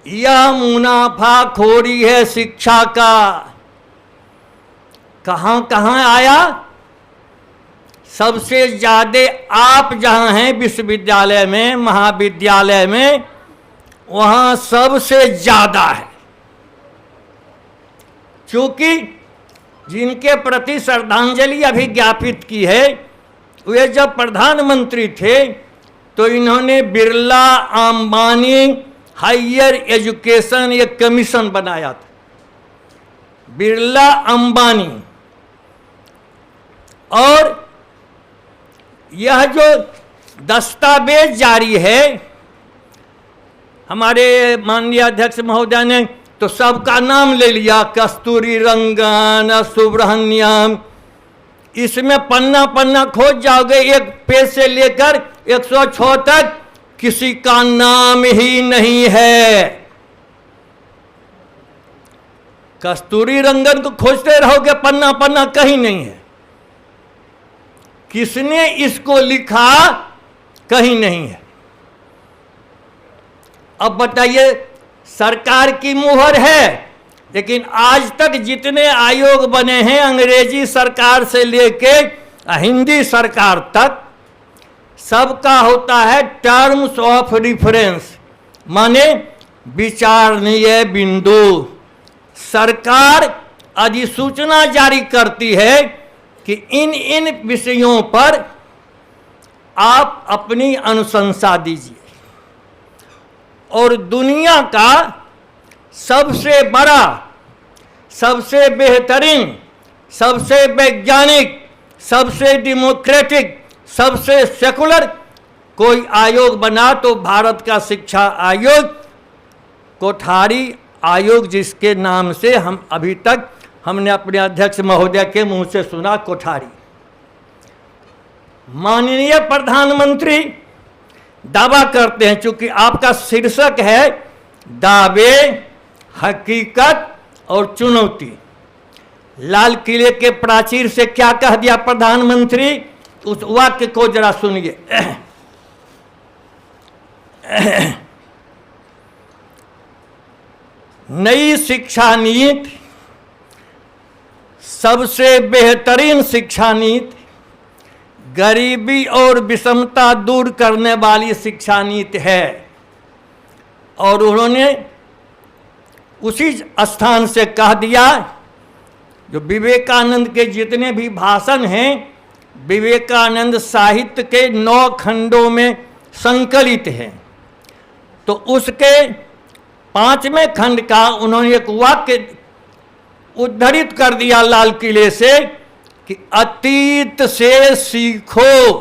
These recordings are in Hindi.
यह मुनाफाखोरी है शिक्षा का। कहां कहां आया? सबसे ज्यादा आप जहां हैं विश्वविद्यालय में, महाविद्यालय में, वहां सबसे ज्यादा है। क्योंकि जिनके प्रति श्रद्धांजलि अभी ज्ञापित की है, वे जब प्रधानमंत्री थे तो इन्होंने बिरला अंबानी हायर एजुकेशन एक कमीशन बनाया था। बिरला अंबानी, और यह जो दस्तावेज जारी है हमारे माननीय अध्यक्ष महोदय ने तो सबका नाम ले लिया, कस्तूरी रंगन, सुब्रह्मण्यम। इसमें पन्ना पन्ना खोज जाओगे, एक पेज से लेकर 106 तक किसी का नाम ही नहीं है। कस्तूरी रंगन को खोजते रहोगे, पन्ना पन्ना कहीं नहीं है। किसने इसको लिखा, कहीं नहीं है। अब बताइए, सरकार की मुहर है, लेकिन आज तक जितने आयोग बने हैं अंग्रेजी सरकार से लेके हिंदी सरकार तक, सबका होता है टर्म्स ऑफ रिफरेंस, माने विचारणीय बिंदु। सरकार अधिसूचना जारी करती है कि इन इन विषयों पर आप अपनी अनुशंसा दीजिए। और दुनिया का सबसे बड़ा, सबसे बेहतरीन, सबसे वैज्ञानिक, सबसे डेमोक्रेटिक, सबसे सेकुलर कोई आयोग बना तो भारत का शिक्षा आयोग, कोठारी आयोग, जिसके नाम से हम अभी तक हमने अपने अध्यक्ष महोदय के मुंह से सुना, कोठारी। माननीय प्रधानमंत्री दावा करते हैं, चूंकि आपका शीर्षक है दावे, हकीकत और चुनौती। लाल किले के प्राचीर से क्या कह दिया प्रधानमंत्री, उस वाक्य को जरा सुनिए। नई शिक्षा नीति सबसे बेहतरीन शिक्षा नीति, गरीबी और विषमता दूर करने वाली शिक्षा नीति है। और उन्होंने उसी स्थान से कह दिया, जो विवेकानंद के जितने भी भाषण हैं विवेकानंद साहित्य के 9 खंडों में संकलित हैं, तो उसके 5वें खंड का उन्होंने एक वाक्य उद्धृत कर दिया लाल किले से कि अतीत से सीखो।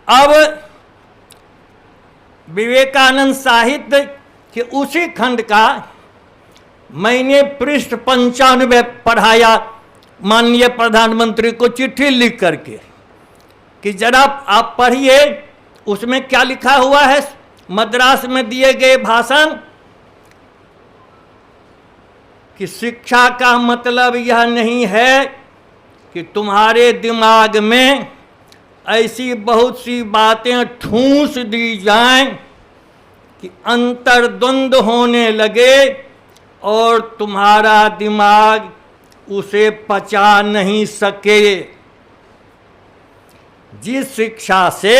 अब विवेकानंद साहित्य के उसी खंड का मैंने पृष्ठ 95 पढ़ाया माननीय प्रधानमंत्री को चिट्ठी लिख करके कि जरा आप पढ़िए, उसमें क्या लिखा हुआ है। मद्रास में दिए गए भाषण कि शिक्षा का मतलब यह नहीं है कि तुम्हारे दिमाग में ऐसी बहुत सी बातें ठूंस दी जाएं कि अंतर्द्वंद होने लगे और तुम्हारा दिमाग उसे पचा नहीं सके। जिस शिक्षा से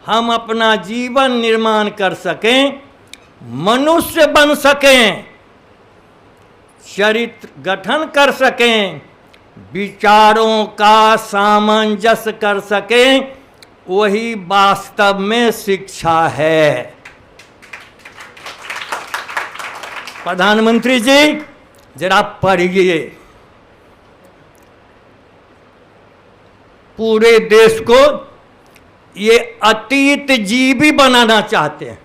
हम अपना जीवन निर्माण कर सकें, मनुष्य बन सकें, चरित्र गठन कर सकें, विचारों का सामंजस्य कर सकें, वही वास्तव में शिक्षा है। प्रधानमंत्री जी जरा पढ़िए, पूरे देश को ये अतीत जीवी बनाना चाहते हैं।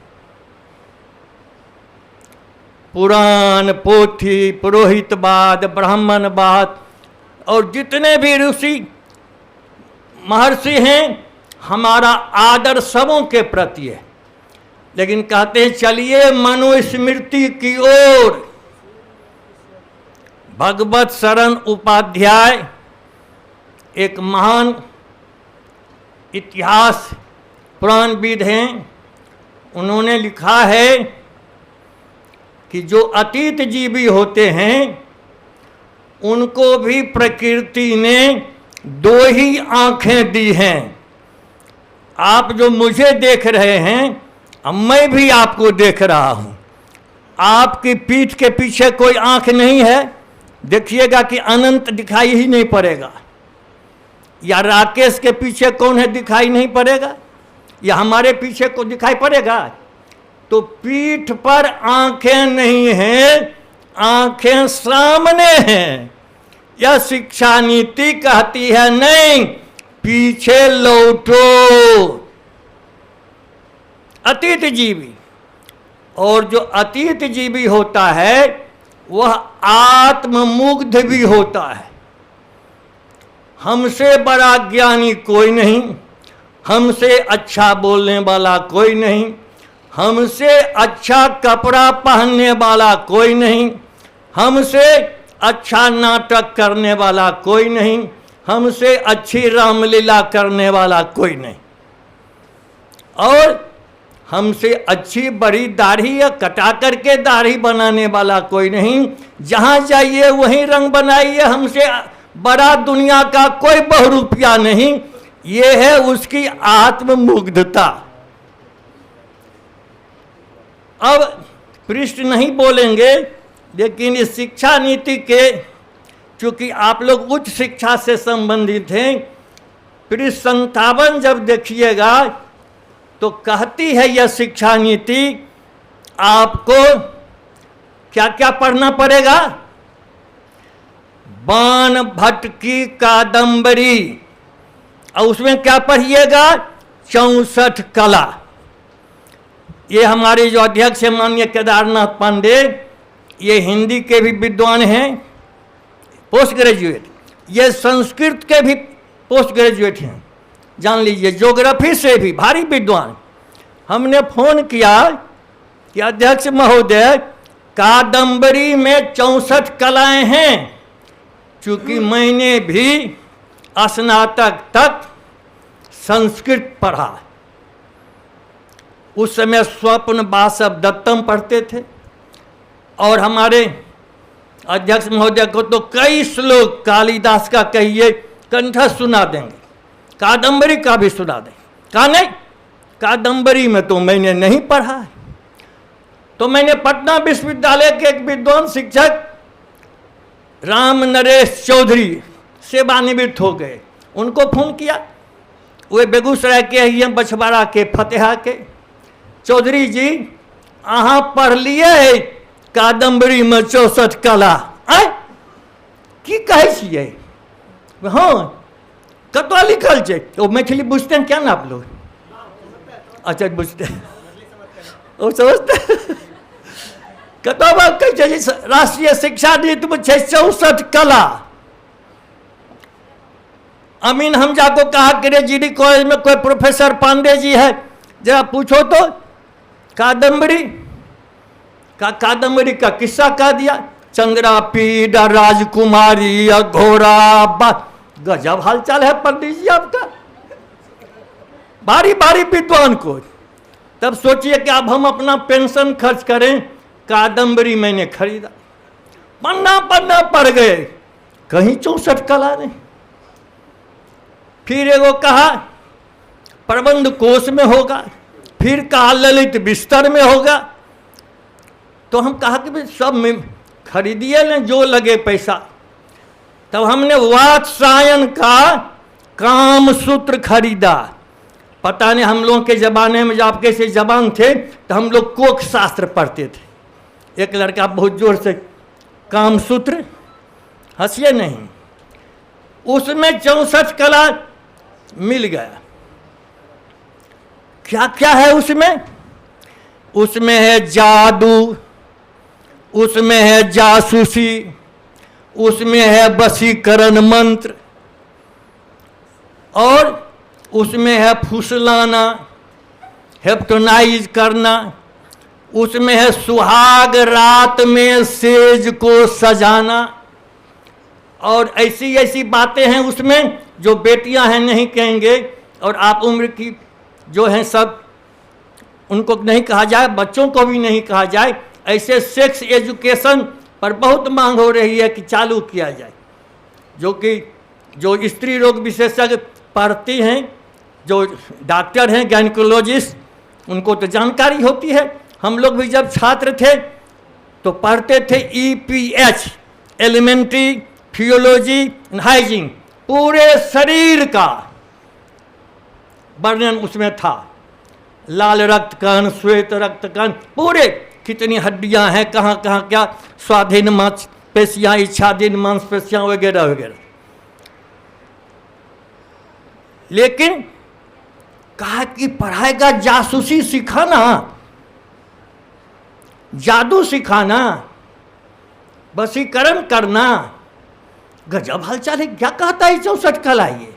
पुराण, पोथी, पुरोहितवाद, ब्राह्मणवाद और जितने भी ऋषि महर्षि हैं, हमारा आदर सबों के प्रति है, लेकिन कहते हैं चलिए मनुस्मृति की ओर। भगवत शरण उपाध्याय एक महान इतिहास पुराणविद हैं, उन्होंने लिखा है कि जो अतीत जीवी होते हैं उनको भी प्रकृति ने दो ही आंखें दी हैं। आप जो मुझे देख रहे हैं, अब मैं भी आपको देख रहा हूं। आपकी पीठ के पीछे कोई आंख नहीं है, देखिएगा कि अनंत दिखाई ही नहीं पड़ेगा। या राकेश के पीछे कौन है दिखाई नहीं पड़ेगा, या हमारे पीछे को दिखाई पड़ेगा। तो पीठ पर आंखें नहीं हैं, आंखें सामने हैं। यह शिक्षा नीति कहती है नहीं, पीछे लौटो। अतीत जीवी, और जो अतीत जीवी होता है वह आत्ममुग्ध भी होता है। हमसे बड़ा ज्ञानी कोई नहीं, हमसे अच्छा बोलने वाला कोई नहीं, हमसे अच्छा कपड़ा पहनने वाला कोई नहीं, हमसे अच्छा नाटक करने वाला कोई नहीं, हमसे अच्छी रामलीला करने वाला कोई नहीं, और हमसे अच्छी बड़ी दाढ़ी या कटा करके दाढ़ी बनाने वाला कोई नहीं। जहाँ जाइए वहीं रंग बनाइए, हमसे बड़ा दुनिया का कोई बहुरूपिया नहीं। ये है उसकी आत्ममुग्धता। अब पृष्ठ नहीं बोलेंगे, लेकिन इस शिक्षा नीति के, चूंकि आप लोग उच्च शिक्षा से संबंधित हैं, पृष्ठ 57 जब देखिएगा तो कहती है यह शिक्षा नीति आपको क्या क्या पढ़ना पड़ेगा। बाण भट्ट की कादंबरी, और उसमें क्या पढ़िएगा, 64 कला। ये हमारे जो अध्यक्ष हैं माननीय केदारनाथ पांडे, ये हिंदी के भी विद्वान हैं, पोस्ट ग्रेजुएट। ये संस्कृत के भी पोस्ट ग्रेजुएट हैं, जान लीजिए। ज्योग्राफी से भी भारी विद्वान। हमने फोन किया कि अध्यक्ष महोदय, कादंबरी में 64 कलाएं हैं। चूंकि मैंने भी स्नातक तक संस्कृत पढ़ा, उस समय स्वप्न बासव दत्तम पढ़ते थे, और हमारे अध्यक्ष महोदय को तो कई श्लोक कालिदास का कहिए कंठस्थ सुना देंगे, कादंबरी का भी सुना देंगे। कहा नहीं, कादंबरी में तो मैंने नहीं पढ़ा है। तो मैंने पटना विश्वविद्यालय के एक विद्वान शिक्षक राम नरेश चौधरी सेवानिवृत्त हो गए, उनको फोन किया। वे बेगूसराय के ही बछवाड़ा के फतेहा के। चौधरी जी, अहाँ पढ़ लिए कादंबरी में 64 कला, आय की कहै छियै? हाँ, कतवा लिखल छै? वो मैथिली बुझते हैं क्या ना आप लोग? अच्छा बुझते हैं, वो समझते। कतवा कहै छै राष्ट्रीय शिक्षा नीति में 64 कला। अमीन हमजा को कहा कि जीडी कॉलेज में कोई प्रोफेसर पांडे जी है, जरा पूछो तो कादंबरी का किस्सा कह दिया। चंद्रा पीड़ राजकुमारी अघोरा, गजब हालचाल है पंडित जी आपका, भारी भारी विद्वान को। तब सोचिए कि अब हम अपना पेंशन खर्च करें। कादंबरी मैंने खरीदा, पन्ना पन्ना पड़ गए, कहीं 64 कला नहीं। फिर एगो कहा प्रबंध कोश में होगा, फिर कहा ललित बिस्तर में होगा। तो हम कहा कि भाई सब में खरीदिए ना जो लगे पैसा। तब हमने वात्सायन का काम सूत्र खरीदा। पता नहीं हम लोगों के ज़माने में जब आप कैसे जवान थे तो हम लोग कोक शास्त्र पढ़ते थे। एक लड़का बहुत जोर से काम सूत्र, हंसिए नहीं, उसमें 64 कला मिल गया। क्या क्या है उसमें? उसमें है जादू, उसमें है जासूसी, उसमें है वशीकरण मंत्र, और उसमें है फुसलाना, हिप्नोटाइज करना, उसमें है सुहाग रात में सेज को सजाना, और ऐसी ऐसी बातें हैं उसमें जो बेटियां हैं नहीं कहेंगे, और आप उम्र की जो हैं सब उनको नहीं कहा जाए, बच्चों को भी नहीं कहा जाए। ऐसे सेक्स एजुकेशन पर बहुत मांग हो रही है कि चालू किया जाए, जो स्त्री रोग विशेषज्ञ पढ़ती हैं, जो डॉक्टर हैं, गायनिकोलॉजिस्ट, उनको तो जानकारी होती है। हम लोग भी जब छात्र थे तो पढ़ते थे EPH, elementary physiology and hygiene, पूरे शरीर का वर्णन उसमें था। लाल रक्त कण, श्वेत रक्त कण, पूरे कितनी हड्डियां हैं, कहाँ कहाँ क्या, स्वाधीन मांसपेशियां, इच्छाधीन मांसपेशियां वगैरह वगैरह। लेकिन कहा कि पढ़ाएगा जासूसी सिखाना, जादू सिखाना, वशीकरण करना। गजब हालचाल है, क्या कहता है 64 कला। ये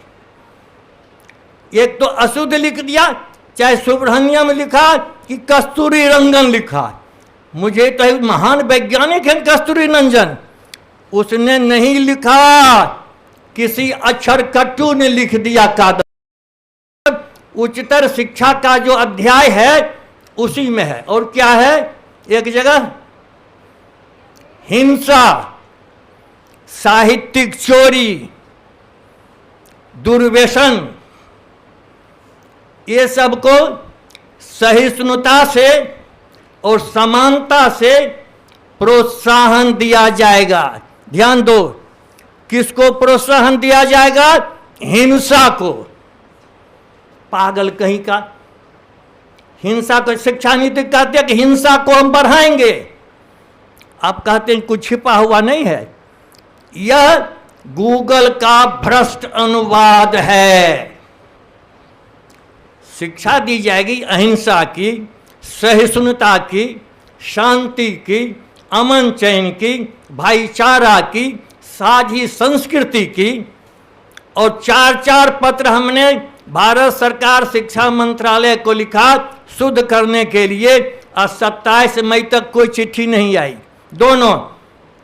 एक तो अशुद्ध लिख दिया, चाहे सुब्रह्मण्यम लिखा कि कस्तूरी रंगन लिखा। मुझे तो महान वैज्ञानिक है कस्तूरी रंजन, उसने नहीं लिखा, किसी अक्षर कट्टू ने लिख दिया कागज। उच्चतर शिक्षा का जो अध्याय है उसी में है। और क्या है, एक जगह हिंसा, साहित्यिक चोरी, दुर्व्यसन, ये सबको सहिष्णुता से और समानता से प्रोत्साहन दिया जाएगा। ध्यान दो, किसको प्रोत्साहन दिया जाएगा? हिंसा को। पागल कहीं का, हिंसा को शिक्षा नीति कहते हैं कि हिंसा को हम बढ़ाएंगे। आप कहते हैं कुछ छिपा हुआ नहीं है, यह गूगल का भ्रष्ट अनुवाद है। शिक्षा दी जाएगी अहिंसा की, सहिष्णुता की, शांति की, अमन चैन की, भाईचारा की, साझी संस्कृति की। और 4 पत्र हमने भारत सरकार शिक्षा मंत्रालय को लिखा शुद्ध करने के लिए। 27 मई तक कोई चिट्ठी नहीं आई। दोनों,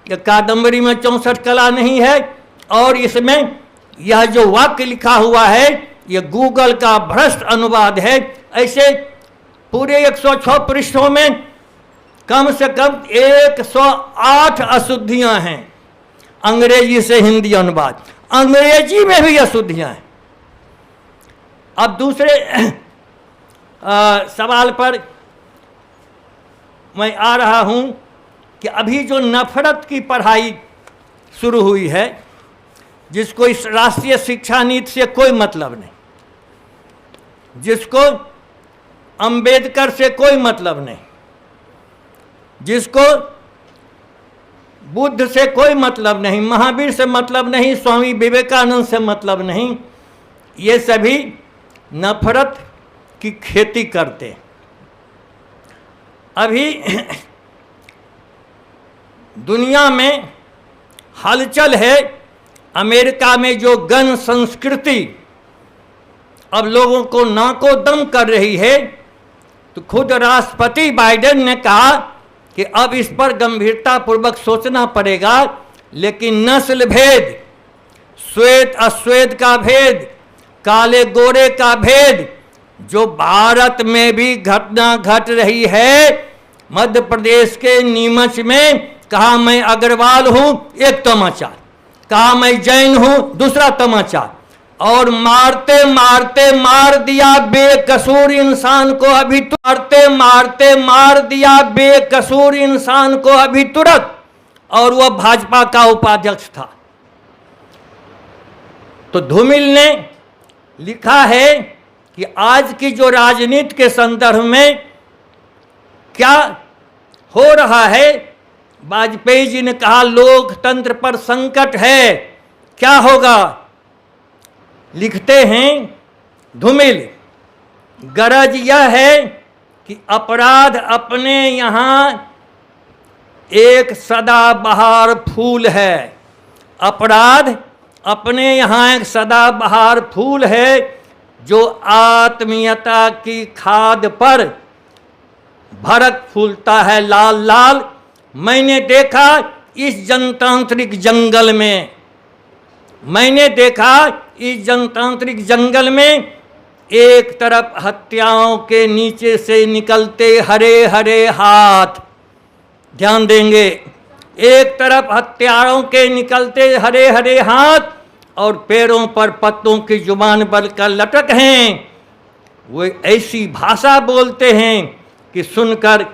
कादम्बरी में 64 कला नहीं है और इसमें यह जो वाक्य लिखा हुआ है यह गूगल का भ्रष्ट अनुवाद है। ऐसे पूरे 106 पृष्ठों में कम से कम 108 अशुद्धियां हैं। अंग्रेजी से हिंदी अनुवाद, अंग्रेजी में भी अशुद्धियां हैं। अब दूसरे सवाल पर मैं आ रहा हूं कि अभी जो नफरत की पढ़ाई शुरू हुई है, जिसको इस राष्ट्रीय शिक्षा नीति से कोई मतलब नहीं, जिसको अंबेडकर से कोई मतलब नहीं, जिसको बुद्ध से कोई मतलब नहीं, महावीर से मतलब नहीं, स्वामी विवेकानंद से मतलब नहीं, ये सभी नफरत की खेती करते। अभी दुनिया में हलचल है, अमेरिका में जो गन संस्कृति अब लोगों को नाको दम कर रही है, तो खुद राष्ट्रपति बाइडेन ने कहा कि अब इस पर गंभीरता पूर्वक सोचना पड़ेगा। लेकिन नस्ल भेद, श्वेत अश्वेत का भेद, काले गोरे का भेद, जो भारत में भी घटना घट रही है। मध्य प्रदेश के नीमच में कहा मैं अग्रवाल हूं, एक तमाचा, कहा मैं जैन हूं, दूसरा तमाचा, और मारते मारते मार दिया बेकसूर इंसान को अभी मारते मारते मार दिया बेकसूर इंसान को अभी तुरंत, और वह भाजपा का उपाध्यक्ष था। तो धूमिल ने लिखा है कि आज की जो राजनीति के संदर्भ में क्या हो रहा है, वाजपेयी जी ने कहा लोकतंत्र पर संकट है, क्या होगा? लिखते हैं धूमिल, गरज यह है कि अपराध अपने यहाँ एक सदाबहार फूल है। अपराध अपने यहाँ एक सदाबहार फूल है जो आत्मीयता की खाद पर भड़क फूलता है लाल लाल। मैंने देखा इस जनतांत्रिक जंगल में, मैंने देखा इस जनतांत्रिक जंगल में एक तरफ हत्याओं के नीचे से निकलते हरे हरे हाथ, ध्यान देंगे, एक तरफ हत्यारों के निकलते हरे हरे हाथ और पैरों पर पत्तों की जुबान बनकर लटक हैं। वो ऐसी भाषा बोलते हैं कि सुनकर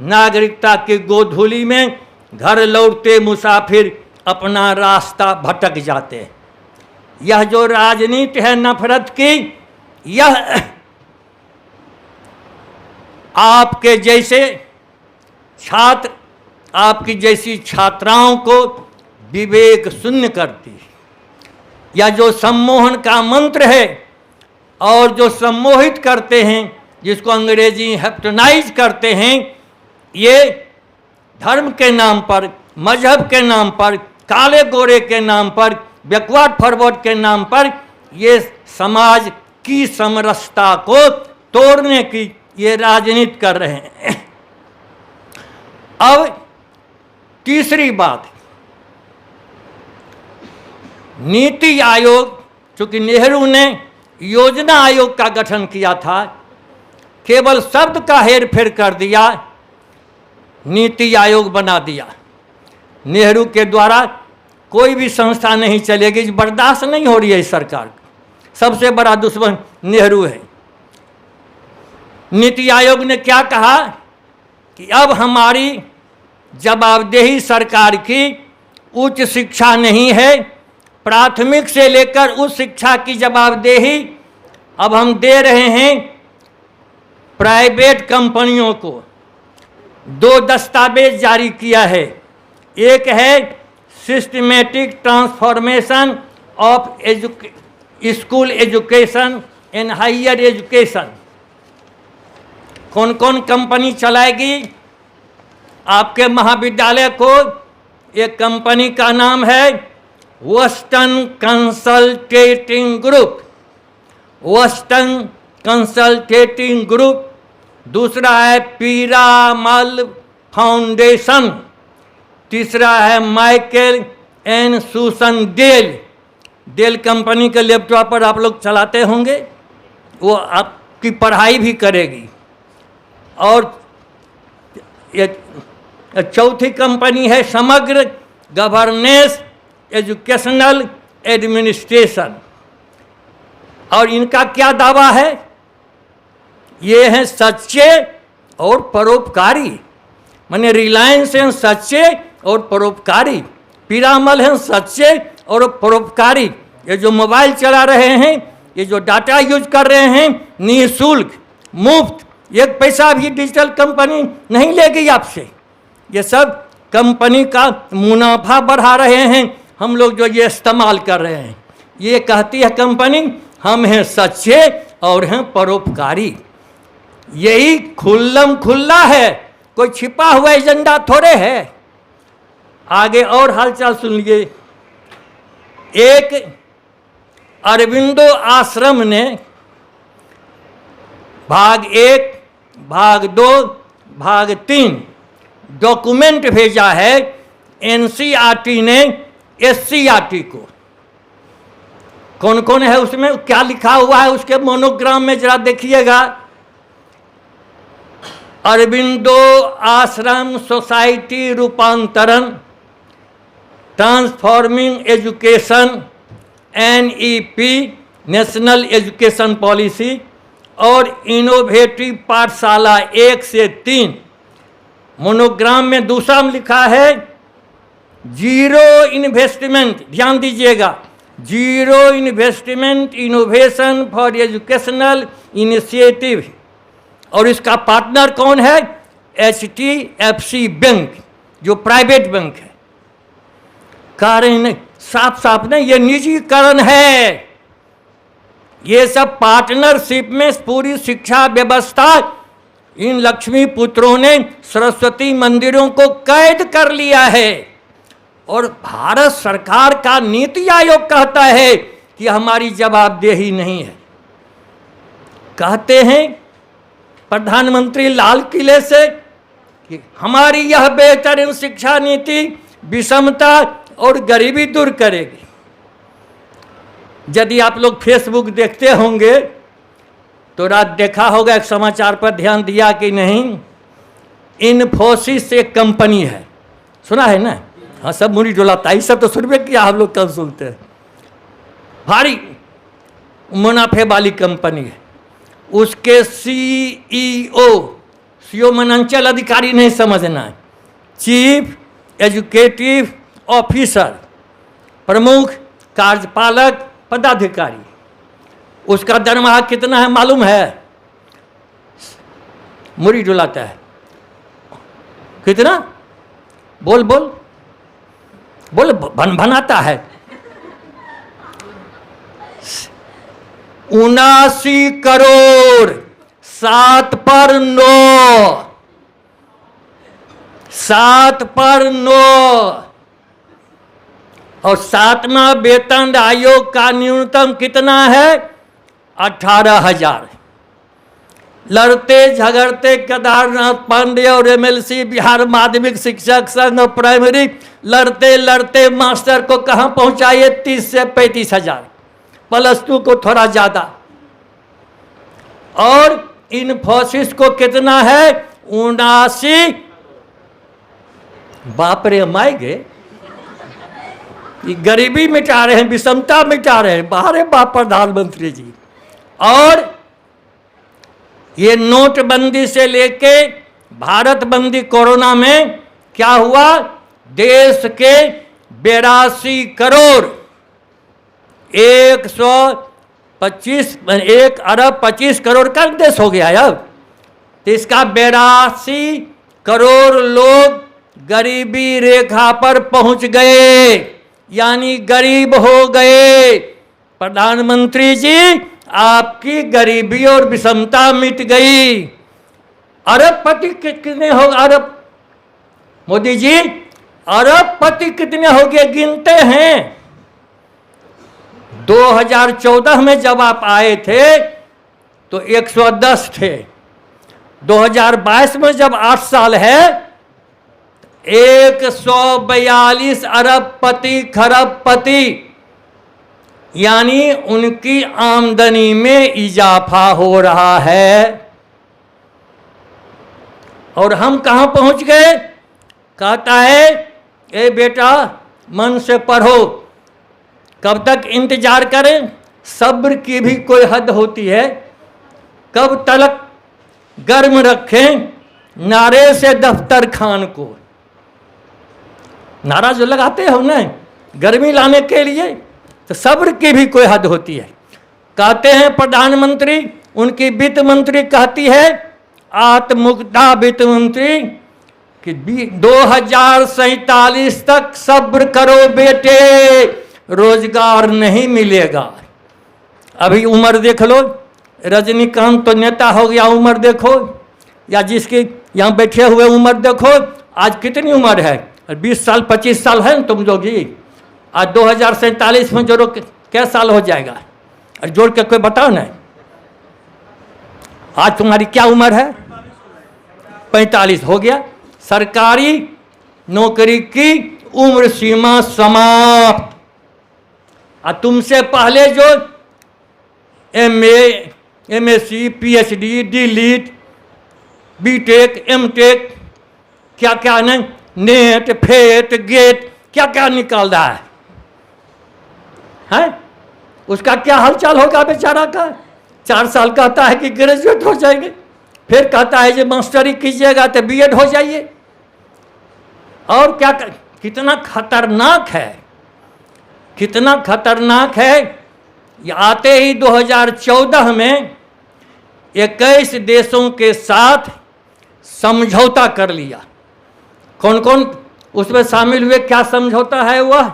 नागरिकता की गोधूली में घर लौटते मुसाफिर अपना रास्ता भटक जाते हैं। यह जो राजनीति है नफरत की, यह आपके जैसे छात्र, आपकी जैसी छात्राओं को विवेक शून्य करती है। यह जो सम्मोहन का मंत्र है और जो सम्मोहित करते हैं, जिसको अंग्रेजी हिप्नोटाइज करते हैं, ये धर्म के नाम पर, मजहब के नाम पर, काले गोरे के नाम पर, बैकवर्ड फॉरवर्ड के नाम पर, ये समाज की समरसता को तोड़ने की ये राजनीति कर रहे हैं। अब तीसरी बात, नीति आयोग, चूंकि नेहरू ने योजना आयोग का गठन किया था, केवल शब्द का हेरफेर कर दिया, नीति आयोग बना दिया। नेहरू के द्वारा कोई भी संस्था नहीं चलेगी, बर्दाश्त नहीं हो रही है इस सरकार को। सबसे बड़ा दुश्मन नेहरू है। नीति आयोग ने क्या कहा कि अब हमारी जवाबदेही सरकार की उच्च शिक्षा नहीं है, प्राथमिक से लेकर उच्च शिक्षा की जवाबदेही अब हम दे रहे हैं प्राइवेट कंपनियों को। दो दस्तावेज जारी किया है, एक है systematic transformation of school education and higher education. कौन कौन कंपनी चलाएगी आपके महाविद्यालय को? एक कंपनी का नाम है western consulting group, western consulting group. दूसरा है पीरामल फाउंडेशन। तीसरा है Michael and Susan Dell. Dell company के लैपटॉप पर आप लोग चलाते होंगे, वो आपकी पढ़ाई भी करेगी। और चौथी कंपनी है समग्र गवर्नेंस एजुकेशनल एडमिनिस्ट्रेशन। और इनका क्या दावा है? ये हैं सच्चे और परोपकारी, माने रिलायंस हैं सच्चे और परोपकारी, पीरामल हैं सच्चे और परोपकारी। ये जो मोबाइल चला रहे हैं, ये जो डाटा यूज कर रहे हैं निःशुल्क, मुफ्त, एक पैसा भी डिजिटल कंपनी नहीं लेगी आपसे। ये सब कंपनी का मुनाफा बढ़ा रहे हैं हम लोग जो ये इस्तेमाल कर रहे हैं। ये कहती है कंपनी हम हैं सच्चे और हैं परोपकारी। यही खुल्लम खुल्ला है, कोई छिपा हुआ एजेंडा थोड़े है। आगे और हालचाल सुन लीजिए। एक अरविंदो आश्रम ने भाग 1, भाग 2, भाग 3 डॉक्यूमेंट भेजा है एनसीईआरटी ने एससीईआरटी को। कौन कौन है उसमें, क्या लिखा हुआ है उसके मोनोग्राम में जरा देखिएगा। अरविंदो आश्रम सोसाइटी रूपांतरण, transforming education, NEP national education policy, और इनोवेटिव पाठशाला 1 से 3। मोनोग्राम में दूसरा में लिखा है जीरो इन्वेस्टमेंट, ध्यान दीजिएगा, zero investment innovation for educational initiative. और इसका पार्टनर कौन है? HDFC बैंक, जो प्राइवेट बैंक है। कह रहे हैं साफ साफ नहीं, ये निजीकरण है। ये सब पार्टनरशिप में पूरी शिक्षा व्यवस्था इन लक्ष्मी पुत्रों ने सरस्वती मंदिरों को कैद कर लिया है। और भारत सरकार का नीति आयोग कहता है कि हमारी जवाबदेही नहीं है। कहते हैं प्रधानमंत्री लाल किले से कि हमारी यह बेहतरीन शिक्षा नीति विषमता और गरीबी दूर करेगी। यदि आप लोग फेसबुक देखते होंगे तो रात देखा होगा एक समाचार पर ध्यान दिया कि नहीं, इन्फोसिस एक कंपनी है, सुना है ना? हाँ, सब मुड़ी डोलाता है, सब तो सुनबे किया, हम लोग कब सुनते हैं। भारी मुनाफे वाली कंपनी है। उसके सीईओ मन अंचल अधिकारी नहीं समझना है, चीफ एजुकेटिव ऑफिसर, प्रमुख कार्यपालक पदाधिकारी। उसका दरमाहा कितना है मालूम है? मुड़ी डुलाता है। कितना? बोल बोल बोल, भनाता है। 79 करोड़ 7 पर 9, 7 पर 9। और 7वां वेतन आयोग का न्यूनतम कितना है? 18,000। लड़ते झगड़ते केदारनाथ पांडे और एमएलसी बिहार माध्यमिक शिक्षक संघ प्राइमरी लड़ते लड़ते मास्टर को कहां पहुंचाए? 30 से 35,000, +2 को थोड़ा ज्यादा। और इन्फोसिस को कितना है? 79। बाप रे माएगे, गरीबी मिटा रहे हैं, विषमता मिटा रहे हैं, बाहर बाप प्रधानमंत्री जी। और ये नोटबंदी से लेके भारत बंदी कोरोना में क्या हुआ? देश के 82 करोड़ 1 अरब 25 करोड़ का देश हो गया अब। तो इसका 82 करोड़ लोग गरीबी रेखा पर पहुंच गए, यानी गरीब हो गए। प्रधानमंत्री जी, आपकी गरीबी और विषमता मिट गई। अरबपति कितने हो? अरब मोदी जी, अरबपति कितने हो गए गिनते हैं? 2014 में जब आप आए थे तो 110 थे। 2022 में जब 8 साल है 142 अरबपति खरबपति, यानी उनकी आमदनी में इजाफा हो रहा है। और हम कहां पहुंच गए? कहता है, ए बेटा मन से पढ़ो। कब तक इंतजार करें? सब्र की भी कोई हद होती है। कब तक गर्म रखें नारे से दफ्तर खान को? नारा जो लगाते हो ना गर्मी लाने के लिए, तो सब्र की भी कोई हद होती है। कहते हैं प्रधानमंत्री, उनकी वित्त मंत्री कहती है, आत्ममुक्ता वित्त मंत्री, कि 2047 तक सब्र करो बेटे, रोजगार नहीं मिलेगा। अभी उम्र देख लो, रजनीकांत तो नेता हो गया, उम्र देखो, या जिसके यहाँ बैठे हुए उम्र देखो, आज कितनी उम्र है? 20 साल 25 साल है तुम लोग ही। आज 2047 में जोड़ो क्या साल हो जाएगा? और जोड़ के कोई बताओ ना, आज तुम्हारी क्या उम्र है? 45 हो गया। सरकारी नौकरी की उम्र सीमा समाप्त। और तुमसे पहले जो MA, MSc, PhD, DLitt, BTech, MTech, क्या क्या नहीं, नेट, फेट, गेट, क्या क्या निकाल रहा है? उसका क्या हालचाल होगा बेचारा का? 4 साल कहता है कि ग्रेजुएट हो जाएंगे, फिर कहता है जो मास्टरी कीजिएगा तो BEd हो जाइए। और क्या कितना खतरनाक है, कितना खतरनाक है। ये आते ही 2014 में 21 देशों के साथ समझौता कर लिया। कौन कौन उसमें शामिल हुए? क्या समझौता है वह?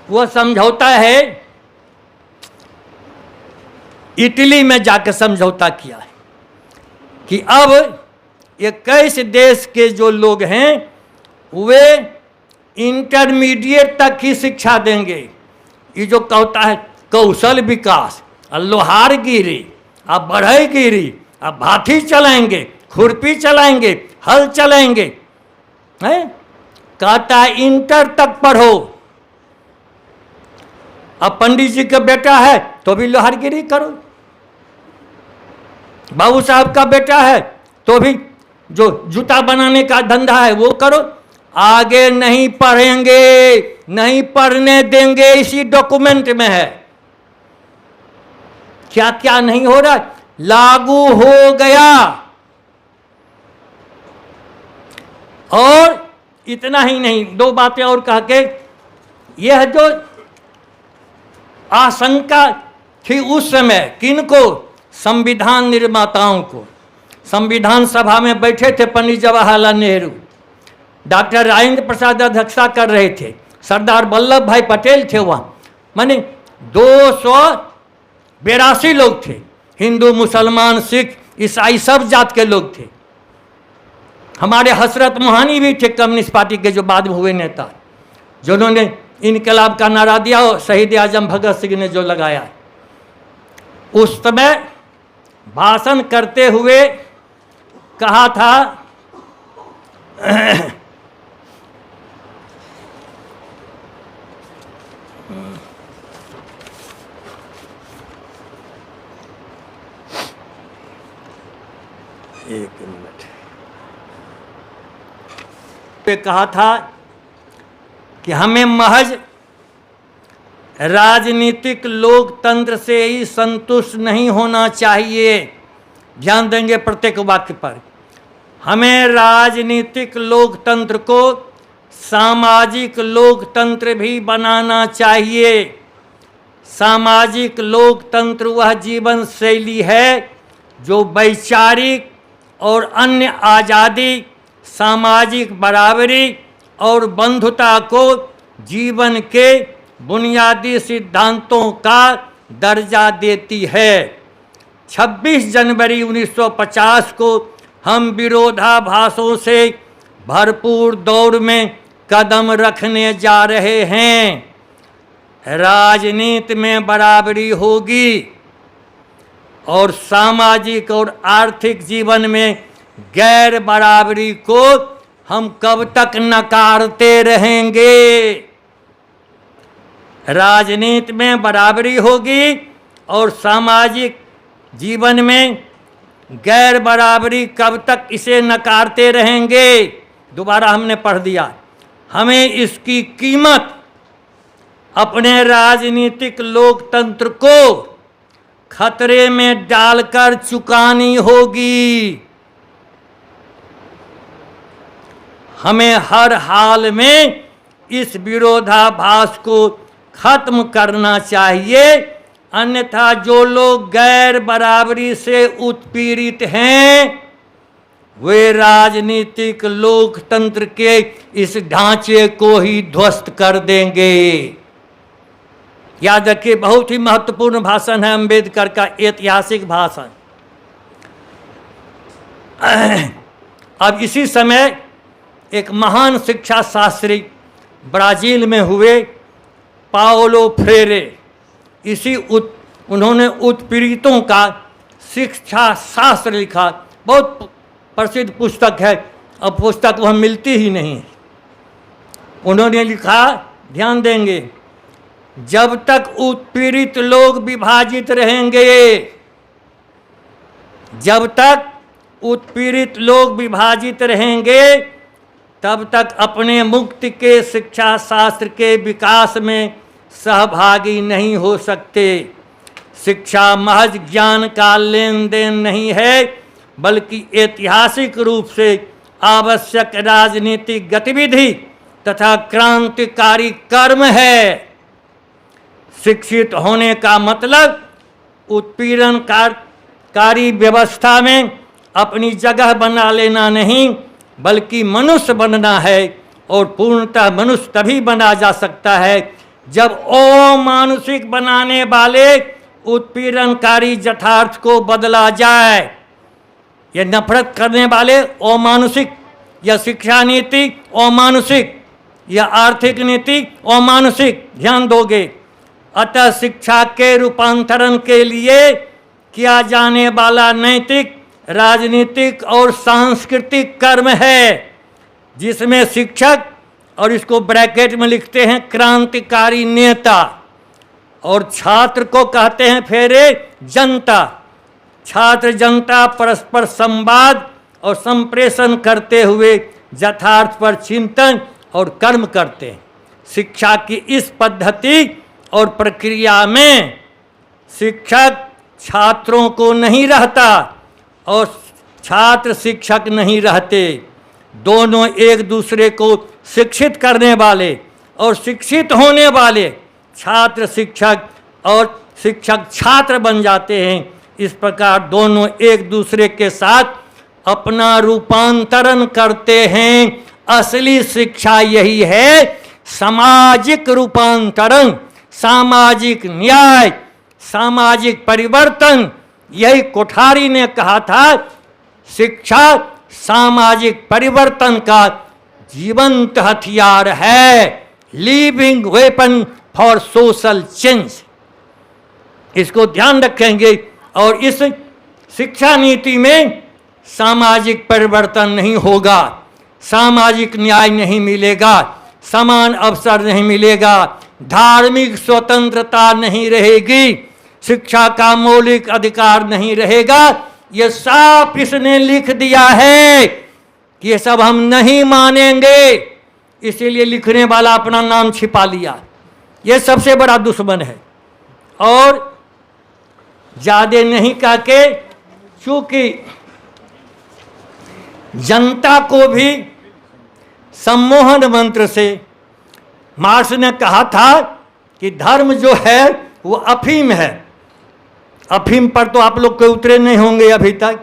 वह समझौता है इटली में जाकर समझौता किया है कि अब 21 देश के जो लोग हैं वे इंटरमीडिएट तक की शिक्षा देंगे। ये जो कहता है कौशल विकास, लोहारगिरी, अब बढ़ईगिरी, अब भाथी चलाएंगे, खुरपी चलाएंगे, हल चलाएंगे, हैं? कहता है इंटर तक पढ़ो। अब पंडित जी का बेटा है तो भी लोहारगिरी करो, बाबू साहब का बेटा है तो भी जो जूता बनाने का धंधा है वो करो। आगे नहीं पढ़ेंगे, नहीं पढ़ने देंगे, इसी डॉक्यूमेंट में है। क्या क्या नहीं हो रहा, लागू हो गया। और इतना ही नहीं, दो बातें और कह के, यह जो आशंका थी उस समय, किनको, संविधान निर्माताओं को। संविधान सभा में बैठे थे पंडित जवाहरलाल नेहरू, डॉक्टर राजेंद्र प्रसाद अध्यक्षता कर रहे थे, सरदार वल्लभ भाई पटेल थे वहाँ, माने 282 लोग थे, हिंदू मुसलमान सिख ईसाई सब जात के लोग थे। हमारे हसरत मोहानी भी थे कम्युनिस्ट पार्टी के, जो बाद में हुए नेता, जिन्होंने इनकलाब का नारा दिया और शहीद आजम भगत सिंह ने जो लगाया। उस समय भाषण करते हुए कहा था एक मिनट, पे कहा था कि हमें महज राजनीतिक लोकतंत्र से ही संतुष्ट नहीं होना चाहिए। ध्यान देंगे प्रत्येक वाक्य पर। हमें राजनीतिक लोकतंत्र को सामाजिक लोकतंत्र भी बनाना चाहिए। सामाजिक लोकतंत्र वह जीवन शैली है जो वैचारिक और अन्य आज़ादी, सामाजिक बराबरी और बंधुता को जीवन के बुनियादी सिद्धांतों का दर्जा देती है। 26 जनवरी 1950 को हम विरोधाभासों से भरपूर दौर में कदम रखने जा रहे हैं। राजनीति में बराबरी होगी और सामाजिक और आर्थिक जीवन में गैर बराबरी को हम कब तक नकारते रहेंगे। राजनीति में बराबरी होगी और सामाजिक जीवन में गैर बराबरी कब तक इसे नकारते रहेंगे। दोबारा हमने पढ़ दिया, हमें इसकी कीमत अपने राजनीतिक लोकतंत्र को खतरे में डालकर चुकानी होगी। हमें हर हाल में इस विरोधाभास को खत्म करना चाहिए, अन्यथा जो लोग गैर बराबरी से उत्पीड़ित हैं वे राजनीतिक लोकतंत्र के इस ढांचे को ही ध्वस्त कर देंगे। याद रखिए, बहुत ही महत्वपूर्ण भाषण है अंबेडकर का, ऐतिहासिक भाषण। अब इसी समय एक महान शिक्षा शास्त्री ब्राज़ील में हुए, पाओलो फ्रेरे, उन्होंने उत्पीड़ितों का शिक्षा शास्त्र लिखा। बहुत प्रसिद्ध पुस्तक है, अब पुस्तक वह मिलती ही नहीं। उन्होंने लिखा, ध्यान देंगे, जब तक उत्पीड़ित लोग विभाजित रहेंगे, जब तक उत्पीड़ित लोग विभाजित रहेंगे तब तक अपने मुक्ति के शिक्षा शास्त्र के विकास में सहभागी नहीं हो सकते। शिक्षा महज ज्ञान का लेन देन नहीं है, बल्कि ऐतिहासिक रूप से आवश्यक राजनीतिक गतिविधि तथा क्रांतिकारी कर्म है। शिक्षित होने का मतलब उत्पीड़नकारी व्यवस्था में अपनी जगह बना लेना नहीं, बल्कि मनुष्य बनना है। और पूर्णतः मनुष्य तभी बना जा सकता है जब अमानुषिक बनाने वाले उत्पीड़नकारी यथार्थ को बदला जाए। यह नफरत करने वाले अमानुषिक, या शिक्षा नीति अमानुषिक, या आर्थिक नीति अमानुषिक, ध्यान दोगे। अतः शिक्षा के रूपांतरण के लिए किया जाने वाला नैतिक, राजनीतिक और सांस्कृतिक कर्म है, जिसमें शिक्षक और इसको ब्रैकेट में लिखते हैं क्रांतिकारी नेता, और छात्र को कहते हैं फेरे जनता। छात्र जनता परस्पर संवाद और संप्रेषण करते हुए यथार्थ पर चिंतन और कर्म करते हैं। शिक्षा की इस पद्धति और प्रक्रिया में शिक्षक छात्रों को नहीं रहता और छात्र शिक्षक नहीं रहते। दोनों एक दूसरे को शिक्षित करने वाले और शिक्षित होने वाले छात्र शिक्षक और शिक्षक छात्र बन जाते हैं। इस प्रकार दोनों एक दूसरे के साथ अपना रूपांतरण करते हैं। असली शिक्षा यही है, सामाजिक रूपांतरण, सामाजिक न्याय, सामाजिक परिवर्तन। यही कोठारी ने कहा था, शिक्षा सामाजिक परिवर्तन का जीवंत हथियार है, living weapon for social change. इसको ध्यान रखेंगे। और इस शिक्षा नीति में सामाजिक परिवर्तन नहीं होगा, सामाजिक न्याय नहीं मिलेगा, समान अवसर नहीं मिलेगा, धार्मिक स्वतंत्रता नहीं रहेगी, शिक्षा का मौलिक अधिकार नहीं रहेगा। ये साफ इसने लिख दिया है कि ये सब हम नहीं मानेंगे। इसीलिए लिखने वाला अपना नाम छिपा लिया। ये सबसे बड़ा दुश्मन है। और ज्यादा नहीं कह के, चूंकि जनता को भी सम्मोहन मंत्र से मार्क्स ने कहा था कि धर्म जो है वो अफीम है। अफीम पर तो आप लोग कोई उतरे नहीं होंगे अभी तक,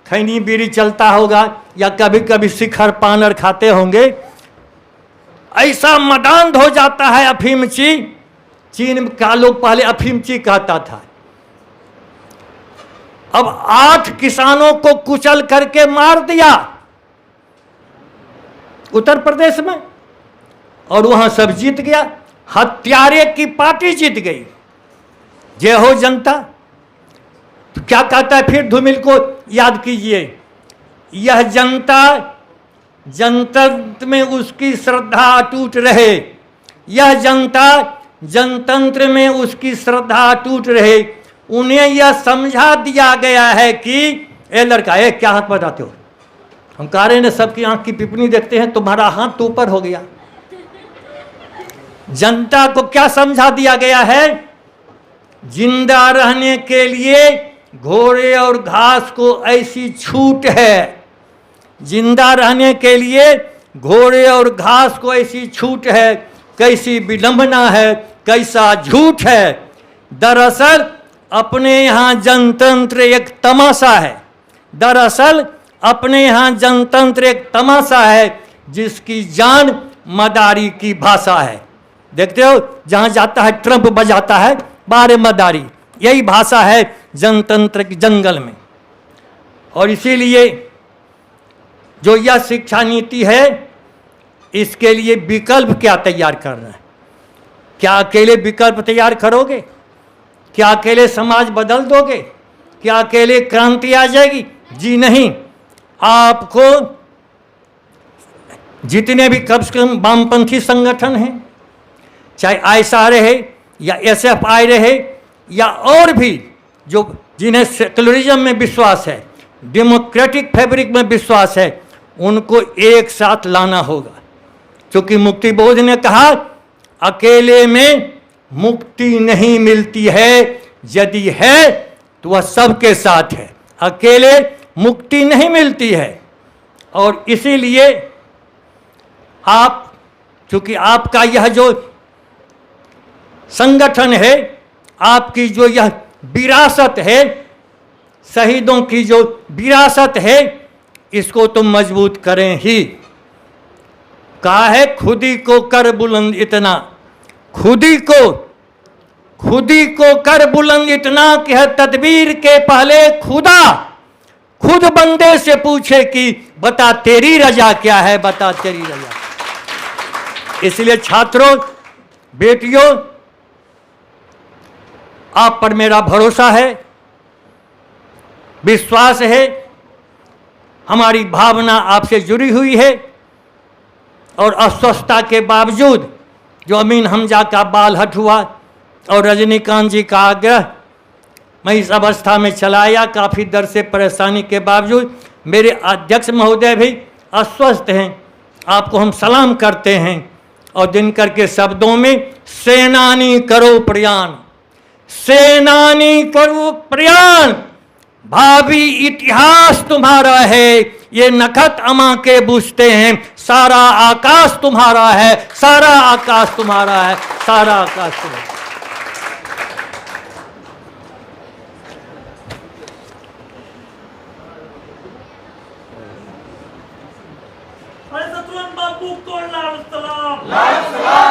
खैनी बीड़ी चलता होगा या कभी कभी शिखर पानर खाते होंगे। ऐसा मदांध हो जाता है अफीम ची। चीन का लोग पहले अफीम ची कहता था। अब 8 किसानों को कुचल करके मार दिया उत्तर प्रदेश में, और वहां सब जीत गया। हत्यारे की पार्टी जीत गई। जय हो जनता। तो क्या कहता है फिर धूमिल को याद कीजिए, यह जनता जनतंत्र में उसकी श्रद्धा अटूट रहे, यह जनता जनतंत्र में उसकी श्रद्धा अटूट रहे। उन्हें यह समझा दिया गया है कि ए लड़का, ए क्या हाथ बताते हो, हम कह रहे हैं सबकी आंख की पिपनी देखते हैं, तुम्हारा हाथ तो ऊपर हो गया। जनता को क्या समझा दिया गया है, जिंदा रहने के लिए घोड़े और घास को ऐसी छूट है, जिंदा रहने के लिए घोड़े और घास को ऐसी छूट है, कैसी विडंबना है, कैसा झूठ है। दरअसल अपने यहाँ जनतंत्र एक तमाशा है, दरअसल अपने यहाँ जनतंत्र एक तमाशा है जिसकी जान मदारी की भाषा है। देखते हो जहाँ जाता है ट्रंप बजाता है बारे मदारी, यही भाषा है जनतंत्र के जंगल में। और इसीलिए जो यह शिक्षा नीति है, इसके लिए विकल्प क्या तैयार करना है। क्या अकेले विकल्प तैयार करोगे? क्या अकेले समाज बदल दोगे? क्या अकेले क्रांति आ जाएगी? जी नहीं। आपको जितने भी कम से कम वामपंथी संगठन हैं, चाहे आईएसआर रहे या एसएफआई रहे या और भी जो जिन्हें सेकुलरिज्म में विश्वास है, डेमोक्रेटिक फैब्रिक में विश्वास है, उनको एक साथ लाना होगा। क्योंकि मुक्ति बोध ने कहा अकेले में मुक्ति नहीं मिलती है, यदि है तो वह सबके साथ है, अकेले मुक्ति नहीं मिलती है। और इसीलिए आप, चूंकि आपका यह जो संगठन है, आपकी जो यह विरासत है, शहीदों की जो विरासत है, इसको तुम मजबूत करें ही। कहा है खुदी को कर बुलंद इतना, खुदी को कर बुलंद इतना कि है तदबीर के पहले खुदा खुद बंदे से पूछे कि बता तेरी रजा क्या है, बता तेरी रजा। इसलिए छात्रों, बेटियों, आप पर मेरा भरोसा है, विश्वास है, हमारी भावना आपसे जुड़ी हुई है। और अस्वस्थता के बावजूद जो अमीन हमजा का बाल हट हुआ और रजनीकांत जी का आग्रह मैं इस अवस्था में चलाया, काफ़ी दर्द से परेशानी के बावजूद। मेरे अध्यक्ष महोदय भी अस्वस्थ हैं, आपको हम सलाम करते हैं। और दिनकर के शब्दों में सेनानी करो प्रयाण, सेनानी करो प्रयाण, भावी इतिहास तुम्हारा है, ये नखत अमा के बूझते हैं, सारा आकाश तुम्हारा है, सारा आकाश तुम्हारा है, सारा आकाश तुम्हारा है। सतवन बापू को लाल सलाम, लाल सलाम।